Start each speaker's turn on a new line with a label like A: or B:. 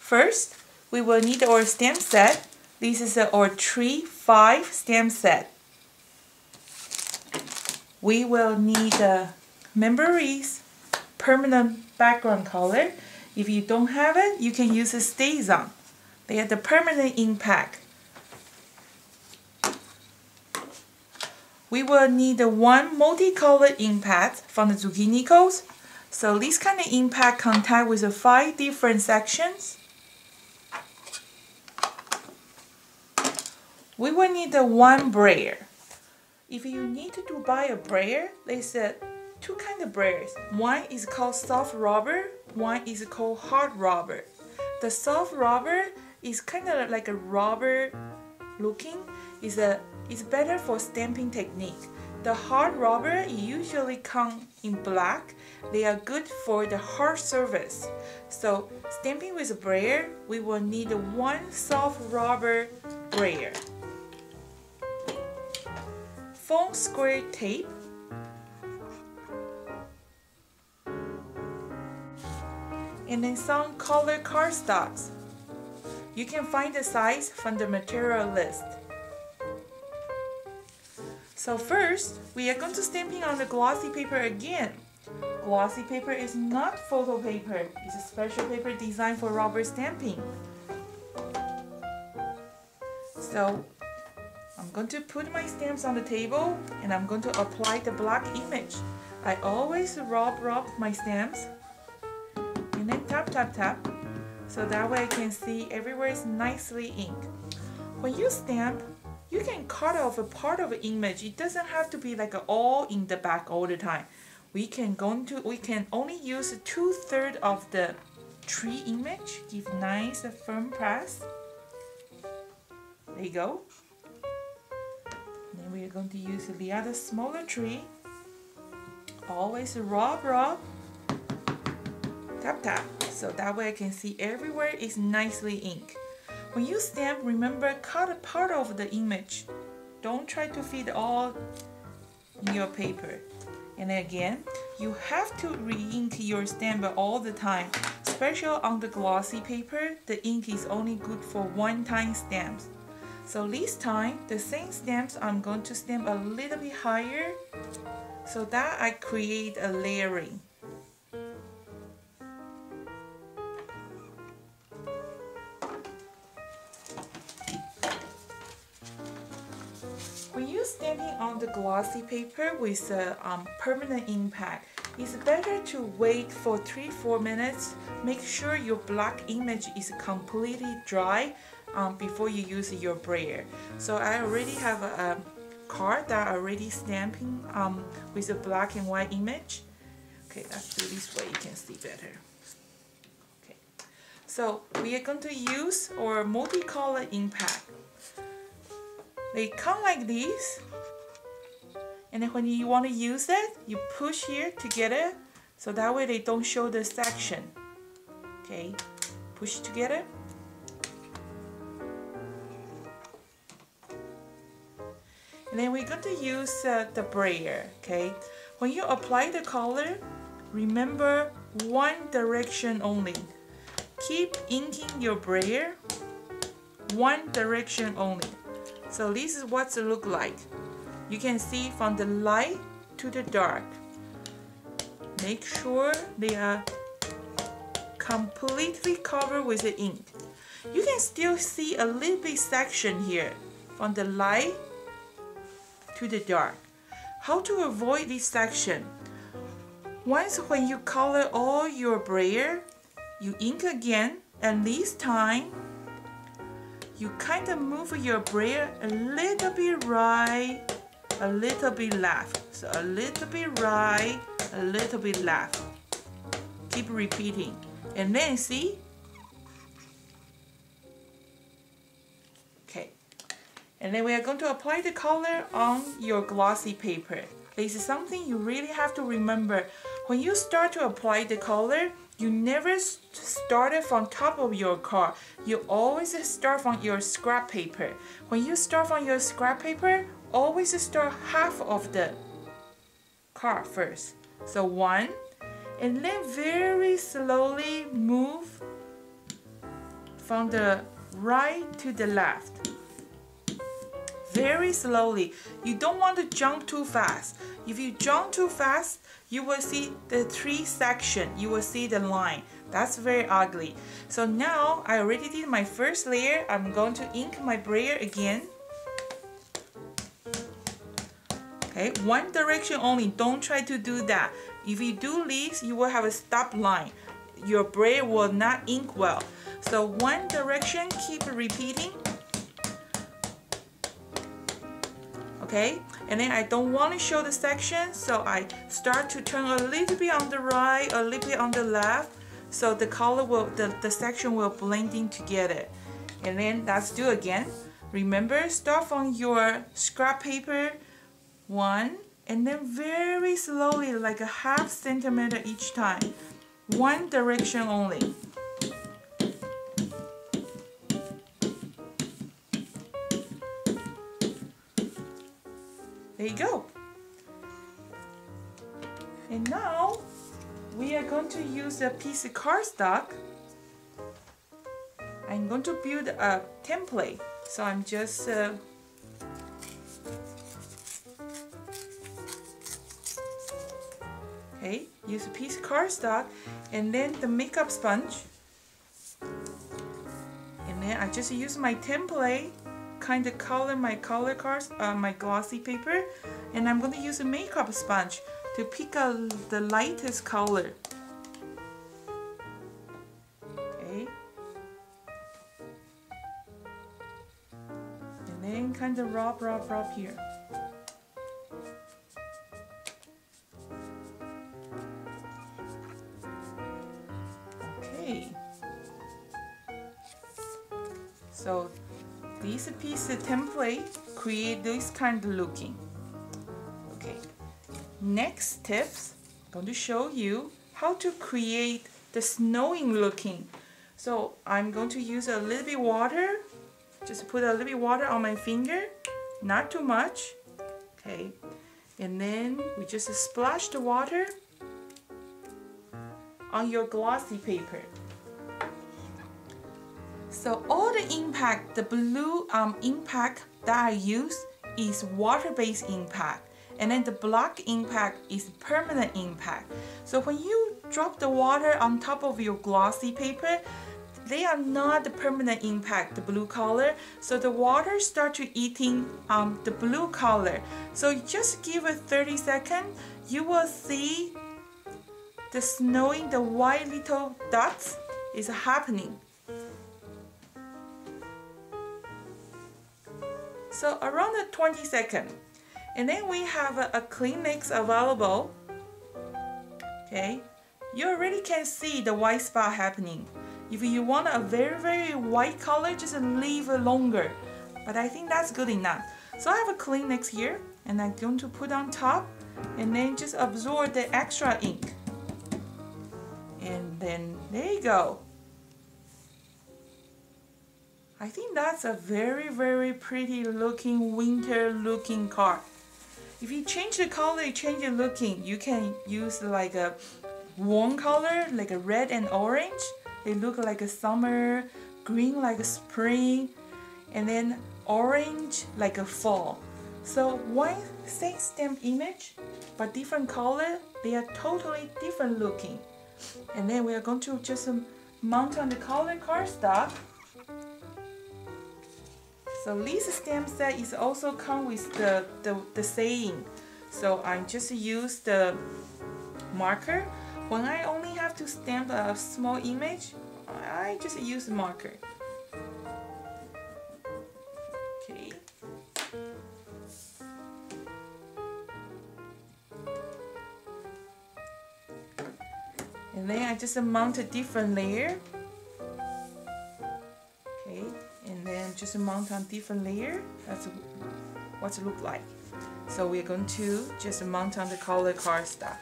A: First, we will need our stamp set. This is our 3-5 stamp set. We will need a memories permanent background color. If you don't have it, you can use a StazOn. They are the permanent impact. We will need one multicolored impact from the zucchini codes. So this kind of impact contact with 5 different sections. We will need one brayer. If you need to buy a brayer, there's 2 kinds of brayers. One is called soft rubber, one is called hard rubber. The soft rubber is kind of like a rubber looking. It's better for stamping technique. The hard rubber usually come in black. They are good for the hard surface. So stamping with a brayer, we will need one soft rubber brayer. Foam square tape. And then some color cardstocks. You can find the size from the material list. So first, we are going to stamping on the glossy paper again. Glossy paper is not photo paper. It's a special paper designed for rubber stamping. So I'm going to put my stamps on the table and I'm going to apply the black image. I always rub my stamps and then tap. So that way I can see everywhere is nicely inked. When you stamp, you can cut off a part of the image. It doesn't have to be like all in the back all the time. We can only use 2/3 of the tree image. Give nice firm press. There you go. Then we are going to use the other smaller tree. Always rub, tap. So that way I can see everywhere is nicely inked. When you stamp, remember cut a part of the image. Don't try to fit all in your paper. And again, you have to re-ink your stamp all the time. Especially on the glossy paper, the ink is only good for one-time stamps. So this time, the same stamps I'm going to stamp a little bit higher so that I create a layering. When you're stamping on the glossy paper with a permanent impact, it's better to wait for 3-4 minutes. Make sure your black image is completely dry before you use your brayer. So I already have a card that I already stamping with a black and white image. Okay, let's do this way, you can see better. Okay, so we are going to use our multi-color impact. They come like this, and then when you want to use it, you push here together, so that way they don't show the section. Okay, push together. And then we're going to use the brayer. Okay, when you apply the color, remember one direction only. Keep inking your brayer one direction only. So this is what it looks like. You can see from the light to the dark. Make sure they are completely covered with the ink. You can still see a little bit section here from the light to the dark. How to avoid this section? Once when you color all your brayer, you ink again, and this time you kind of move your brayer a little bit right, a little bit left. So a little bit right, a little bit left. Keep repeating. And then see? Okay. And then we are going to apply the color on your glossy paper. This is something you really have to remember. When you start to apply the color, you never start it from top of your card. You always start from your scrap paper. When you start from your scrap paper, always start half of the card first. So 1, and then very slowly move from the right to the left. Very slowly. You don't want to jump too fast. If you jump too fast, you will see the 3 sections. You will see the line. That's very ugly. So now I already did my first layer. I'm going to ink my brayer again. Okay, one direction only. Don't try to do that. If you do this, you will have a stop line. Your brayer will not ink well. So one direction, keep repeating. Okay, and then I don't want to show the section, so I start to turn a little bit on the right, a little bit on the left, so the color will, the section will blend in together. And then let's do again. Remember, start from your scrap paper, 1, and then very slowly, like a ½ centimeter each time. One direction only. There you go. And now we are going to use a piece of cardstock. I'm going to build a template. So I'm just okay, use a piece of cardstock and then the makeup sponge. And then I just use my template, kind of color my color cards, my glossy paper, and I'm going to use a makeup sponge to pick out the lightest color. Okay, and then kind of rub here. Okay, so this piece of template create this kind of looking. Okay, next tips, I'm going to show you how to create the snowing looking. So I'm going to use a little bit water, just put a little bit water on my finger, not too much. Okay, and then we just splash the water on your glossy paper. So all the impact, the blue impact that I use is water-based impact, and then the black impact is permanent impact. So when you drop the water on top of your glossy paper, they are not the permanent impact, the blue color. So the water start to eating the blue color. So just give it 30 seconds, you will see the snowing, the white little dots is happening. So around the 20 seconds. And then we have a Kleenex available. Okay, you already can see the white spot happening. If you want a very white color, just leave it longer. But I think that's good enough. So I have a Kleenex here, and I'm going to put on top, and then just absorb the extra ink. And then there you go. I think that's a very pretty looking winter looking card. If you change the color, you change the looking, you can use like a warm color, like a red and orange. They look like a summer, green like a spring, and then orange like a fall. So one same stamp image, but different color, they are totally different looking. And then we are going to just mount on the color cardstock. So this stamp set is also come with the saying. So I just use the marker. When I only have to stamp a small image, I just use the marker. Okay. And then I just mount a different layer. Okay, and then just mount on different layer. That's what it look like. So we're going to just mount on the color cardstock.